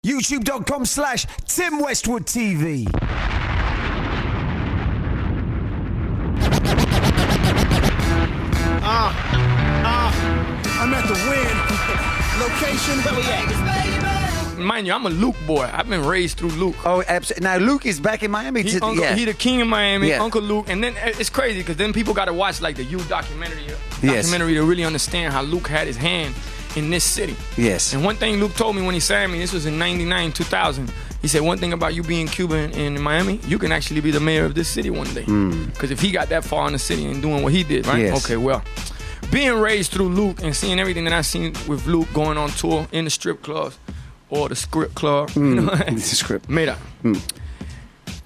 YouTube.com/Tim Westwood TV. I'm at the win location. Where we at? Mind you, I'm a Luke boy. I've been raised through Luke. Oh, absolutely. Now, Luke is back in Miami. He the king of Miami, Uncle Luke. And then it's crazy because then people got to watch like the U documentary to really understand how Luke had his hand in this city. Yes. And one thing Luke told me when he signed me, this was in 99, 2000, he said, one thing about you being Cuban in Miami, you can actually be the mayor of this city one day. Because if he got that far in the city and doing what he did, right? Yes. Okay, well, being raised through Luke and seeing everything that I've seen with Luke going on tour in the strip clubs or the script club, you know, the script. made up.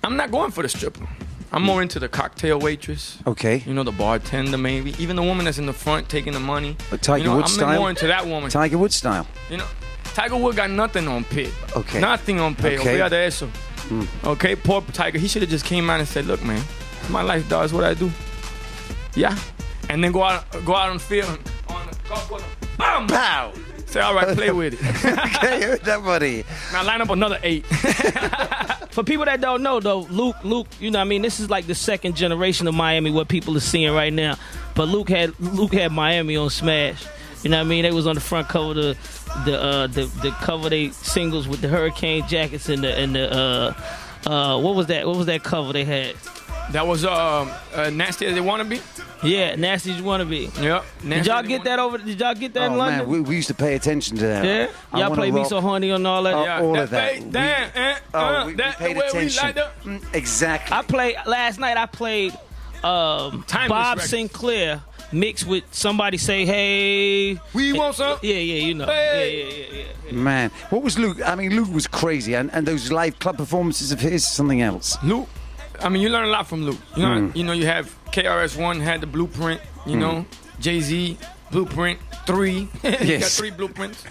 I'm not going for the stripper. I'm more into the cocktail waitress. Okay. You know, the bartender maybe. Even the woman that's in the front taking the money. Tiger Woods style? I'm more into that woman. Tiger Woods style. You know, Tiger Woods got nothing on Pitt. Okay. Nothing on Pitt. Okay. Olvídate de eso. Okay, poor Tiger. He should have just came out and said, look, man, my life, dog, is what I do. Yeah. And then go out on the field on the golf course. Bam! Pow! Say, all right, play with it. Okay, that buddy. Now line up another 8. For people that don't know, though, Luke, you know what I mean, this is like the second generation of Miami, what people are seeing right now. But Luke had Miami on Smash. You know what I mean? They was on the front cover of the cover they singles with the hurricane jackets and the what was that cover they had? That was Nasty As They Wanna Be? Yeah, Nasty As You Wanna Be. Yep. Did y'all get that in London? Man, we used to pay attention to that. Yeah? Y'all play Me So Honey and all that? All of that. We That paid the way attention. we liked it. Exactly. Last night I played Bob records. Sinclair mixed with Somebody Say Hey. We want some? Yeah, you know. Hey. Yeah. Man, what was Luke? I mean, Luke was crazy. And those live club performances of his, something else. Luke, I mean, you learn a lot from Luke. You know, you have KRS-One had the blueprint, you know, Jay-Z, blueprint, 3. He got 3 blueprints.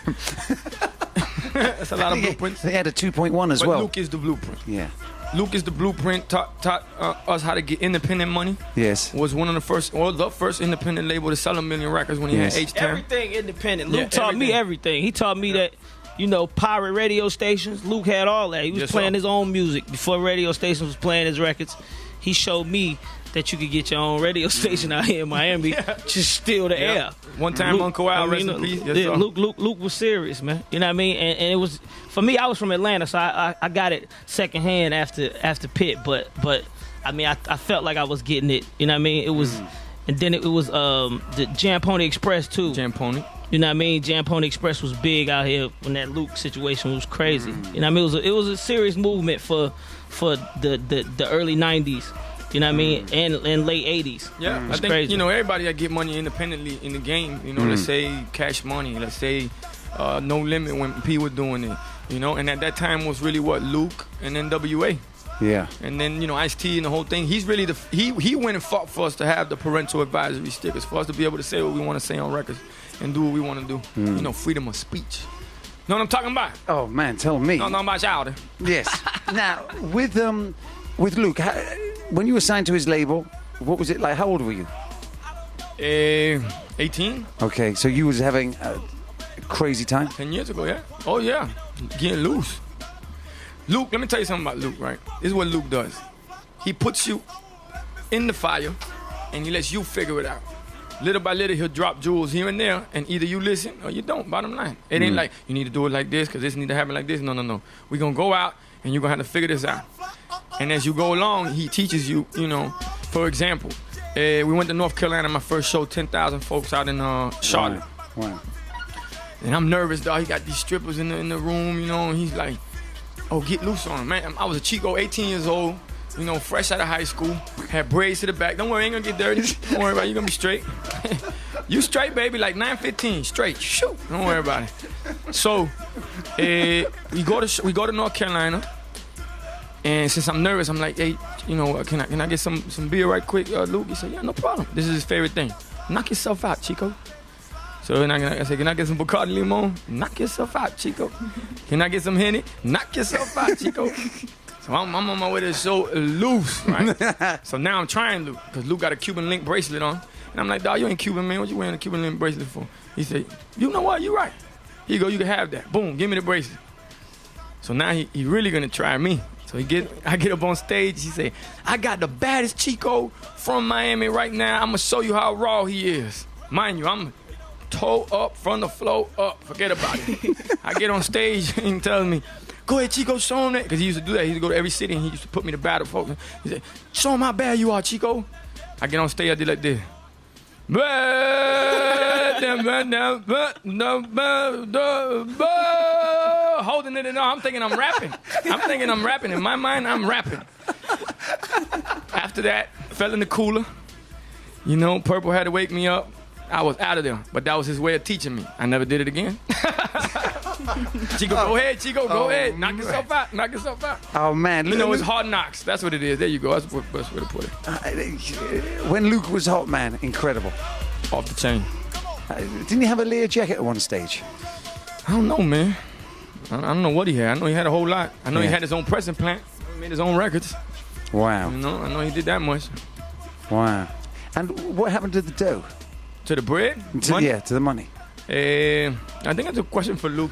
That's a lot of blueprints. They had a 2.1 as but well. Luke is the blueprint. Yeah. Luke is the blueprint, taught us how to get independent money. Yes. Was one of the first, or the first independent label to sell 1 million records when he had H-Town. Everything independent. Luke taught me everything. He taught me that, you know, pirate radio stations. Luke had all that. He was playing his own music before radio stations was playing his records. He showed me that you could get your own radio station out here in Miami, just steal the air. One time, Luke, Uncle Al, rest in peace. Yes, Luke was serious, man. You know what I mean? And it was, for me, I was from Atlanta, so I got it secondhand after Pitt. But I mean, I felt like I was getting it. You know what I mean? It was, and then it was the Jam Pony Express too. Jam Pony. You know what I mean? Jam Pony Express was big out here when that Luke situation was crazy. You know what I mean? It was a serious movement for the early 90s. You know what I mean? And late 80s. Yeah, I think, crazy. You know, everybody that get money independently in the game, you know, let's say Cash Money, let's say No Limit when P was doing it, you know, and at that time was really what, Luke and NWA. Yeah. And then, you know, Ice-T and the whole thing. He's really he went and fought for us to have the parental advisory stickers, for us to be able to say what we want to say on records and do what we want to do. You know, freedom of speech. Know what I'm talking about? Oh, man, tell me. No, about y'all. Yes. Now, with Luke, when you were signed to his label, what was it like? How old were you? 18. Okay, so you was having a crazy time? 10 years ago, yeah. Oh, yeah. Getting loose. Luke, let me tell you something about Luke, right? This is what Luke does. He puts you in the fire, and he lets you figure it out. Little by little, he'll drop jewels here and there, and either you listen or you don't, bottom line. It ain't like, you need to do it like this, because this need to happen like this. No. We're going to go out, and you're going to have to figure this out. And as you go along, he teaches you, you know. For example, we went to North Carolina, my first show, 10,000 folks out in Charlotte. Wow. And I'm nervous, dog. He got these strippers in the room, you know, and he's like, oh, get loose on him, man. I was a Chico, 18 years old, you know, fresh out of high school, had braids to the back. Don't worry, ain't gonna get dirty. Don't worry about it, you gonna be straight. You straight, baby, like 9:15, straight. Shoot, don't worry about it. So, we go to North Carolina. And since I'm nervous, I'm like, hey, you know, can I get some beer right quick, Luke? He said, yeah, no problem. This is his favorite thing. Knock yourself out, Chico. So then I said, can I get some Bacardi Limon? Knock yourself out, Chico. Can I get some Henny? Knock yourself out, Chico. So I'm on my way to show loose, right? So now I'm trying Luke, because Luke got a Cuban link bracelet on. And I'm like, dawg, you ain't Cuban, man. What you wearing a Cuban link bracelet for? He said, you know what? You right. Here you go. You can have that. Boom. Give me the bracelet. So now he really gonna try me. So I get up on stage. He say, I got the baddest Chico from Miami right now. I'm gonna show you how raw he is. Mind you, I'm toe up from the floor up. Forget about it. I get on stage and he tells me, go ahead, Chico, show him that. Because he used to do that. He used to go to every city and he used to put me to battle folks. He said, show him how bad you are, Chico. I get on stage, I did like this. Holding it in there. I'm thinking I'm rapping. In my mind, I'm rapping. After that, fell in the cooler. You know, Purple had to wake me up. I was out of there. But that was his way of teaching me. I never did it again. Chico, go ahead, Chico, go ahead. Knock yourself out. Oh, man. You know, it's hard knocks. That's what it is. There you go. That's the best way to put it. When Luke was hot, man, incredible. Off the chain. Didn't he have a Lear jacket at one stage? I don't know, man. I don't know what he had. I know he had a whole lot. I know he had his own pressing plant. He made his own records. Wow. You know, I know he did that much. Wow. And what happened to the dough? To the bread? To the money. I think that's a question for Luke.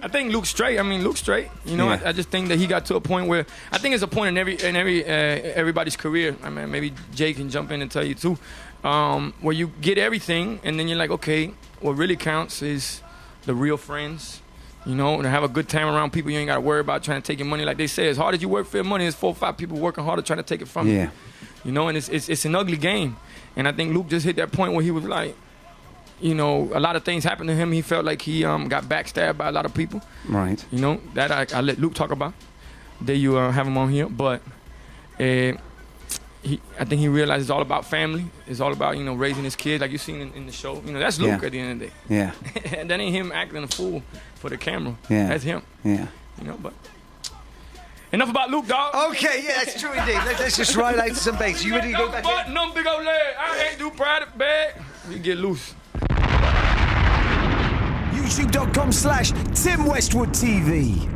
I think Luke's straight. Luke's straight. You know, I just think that he got to a point where I think it's a point in everybody's career. I mean, maybe Jay can jump in and tell you too, where you get everything and then you're like, okay, what really counts is the real friends. You know, to have a good time around people you ain't got to worry about trying to take your money. Like they say, as hard as you work for your money, there's 4 or 5 people working harder trying to take it from you. You know, and it's an ugly game. And I think Luke just hit that point where he was like, you know, a lot of things happened to him. He felt like he got backstabbed by a lot of people. Right. You know, that I let Luke talk about. There you have him on here. But I think he realized it's all about family. It's all about, you know, raising his kids, like you seen in the show. You know, that's Luke at the end of the day. Yeah. And that ain't him acting a fool for the camera. Yeah. That's him. Yeah. You know, but enough about Luke, dog. Okay, yeah, that's true indeed. Let's just ride out to some bass. You ready to go back in? No big old leg. I ain't do private bag. You get loose. YouTube.com/Tim Westwood TV.